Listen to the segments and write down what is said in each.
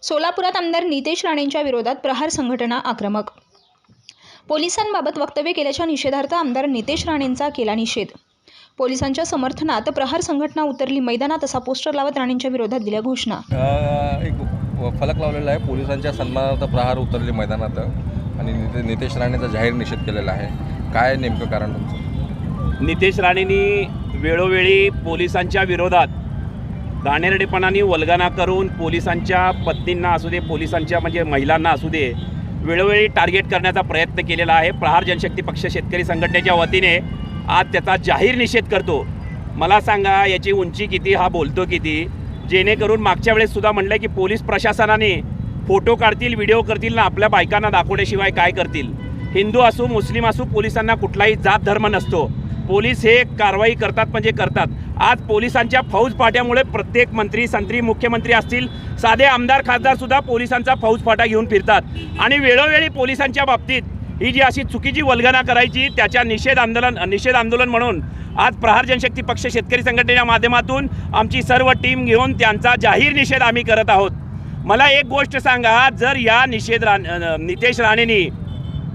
सोलापुरात आमदार नितेश राणेंच्या विरोधात प्रहार संघटना आक्रमक। पोलिसांबाबत वक्तव्य केल्याच्या निषेधार्थ आमदार नितेश राणेंचा केला निषेध। पोलिसांच्या समर्थनात प्रहार संघटना उतरली मैदानात, असा पोस्टर लावत राणेंच्या विरोधात दिल्या घोषणा। एक फलक लावलेला आहे, पोलिसांच्या सन्मानार्थ प्रहार उतरली मैदानात आणि नितेश राणेंचा जाहीर निषेध केलेला आहे। काय नेमकं कारण तुमचं? नितेश राणेंनी वेळोवेळी पोलिसांच्या विरोधात घाणेरडेपणाने वल्गना करून पोलिसांच्या पत्नींना असू दे, पोलिसांच्या म्हणजे महिलांना असू दे, वेळोवेळी टार्गेट करण्याचा प्रयत्न केलेला आहे। प्रहार जनशक्ती पक्ष शेतकरी संघटनेच्या वतीने आज त्याचा जाहीर निषेध करतो। मला सांगा, याची उंची किती, हा बोलतो किती, जेणेकरून मागच्या वेळेस सुद्धा म्हटलं की पोलीस प्रशासनाने फोटो काढतील, व्हिडिओ करतील ना आपल्या बायकांना दाखवल्याशिवाय काय करतील। हिंदू असो मुस्लिम असो, पोलिसांना कुठलाही जात धर्म नसतो। पोलीस हे कारवाई करतात म्हणजे करतात। आज पोलिसांच्या फौजफाट्यामुळे प्रत्येक मंत्री संत्री मुख्यमंत्री असतील, साधे आमदार खासदार सुद्धा पोलिसांचा फौजफाटा घेऊन फिरतात आणि वेळोवेळी पोलिसांच्या बाबतीत ही जी अशी चुकीची वल्गना करायची त्याच्या निषेध आंदोलन म्हणून आज प्रहार जनशक्ती पक्ष शेतकरी संघटनेच्या माध्यमातून आमची सर्व टीम घेऊन त्यांचा जाहीर निषेध आम्ही करत आहोत। मला एक गोष्ट सांगा, जर या नितेश राणेंनी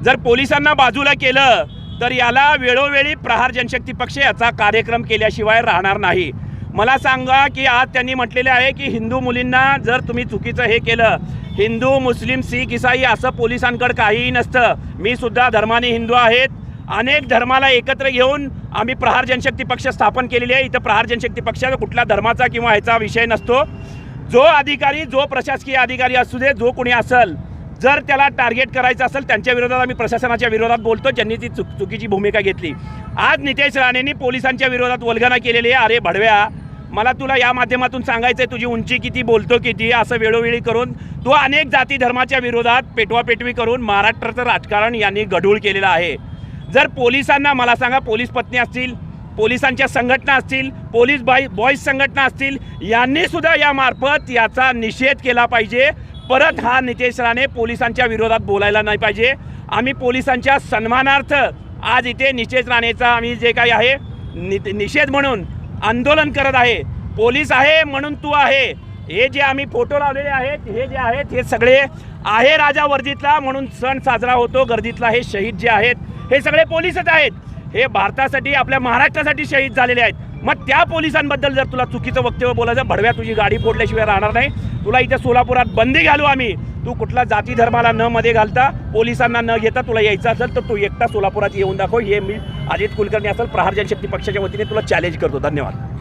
जर पोलिसांना बाजूला केलं तर याला वेळोवेळी प्रहार जनशक्ती पक्ष याचा कार्यक्रम केल्याशिवाय राहणार नाही। मला सांगा की आज त्यांनी म्हटलेले आहे की हिंदू मुलींना जर तुम्ही चुकीचं हे केलं, हिंदू मुस्लिम सिख ईसाई असं पोलिसांकडे काहीही नसतं। मी सुद्धा धर्माने हिंदू आहेत, अनेक धर्माला एकत्र घेऊन आम्ही प्रहार जनशक्ती पक्ष स्थापन केलेली आहे। इथं प्रहार जनशक्ती पक्षाचा कुठल्या धर्माचा किंवा ह्याचा विषय नसतो। जो अधिकारी, जो प्रशासकीय अधिकारी असू दे, जो कोणी असेल, जर त्याला टार्गेट करायचं असेल त्यांच्या विरोधात आम्ही प्रशासनाच्या विरोधात बोलतो, ज्यांनी ती चुकीची भूमिका घेतली। आज नितेश राणेंनी पोलिसांच्या विरोधात वल्गना केलेली आहे। अरे भडव्या, मला तुला या माध्यमातून सांगायचं आहे, तुझी उंची किती, बोलतो किती, असं वेळोवेळी करून तो अनेक जाती धर्माच्या विरोधात पेटवापेटवी करून महाराष्ट्राचं राजकारण यांनी गढूळ केलेलं आहे। जर पोलिसांना, मला सांगा, पोलीस पत्नी असतील, पोलिसांच्या संघटना असतील, पोलीस बॉईज संघटना असतील, यांनी सुद्धा यामार्फत याचा निषेध केला पाहिजे। परत हा नितेश राणे पोलिसांच्या विरोधात बोलायला नाही पाहिजे। आम्ही पोलिसांच्या सन्मानार्थ आज इथे नितेश राणेचा आम्ही जे काही आहे निषेध म्हणून आंदोलन करत आहे। पोलीस आहे म्हणून तू आहे, हे जे आम्ही फोटो लावलेले आहेत, हे जे आहेत हे सगळे आहे राजा वर्दीतला म्हणून सण साजरा होतो, गर्दीतला हे शहीद जे आहेत हे सगळे पोलीसच आहेत। हे भारतासाठी, आपल्या महाराष्ट्रासाठी शहीद झालेले आहेत। मग त्या पोलिसांबद्दल जर तुला चुकीचं वक्तव्य बोलायचं, भडव्या तुझी गाडी फोडल्याशिवाय राहणार नाही। तुला इथं सोलापुरात बंदी घालू आम्ही, तू कुठला जाती धर्माला न मध्ये घालता, पोलिसांना न घेता तुला यायचं असेल तर तू एकटा सोलापुरात येऊन दाखव। हे मी अजित कुलकर्णी असेल, प्रहार जनशक्ती पक्षाच्या वतीने तुला चॅलेंज करतो। धन्यवाद।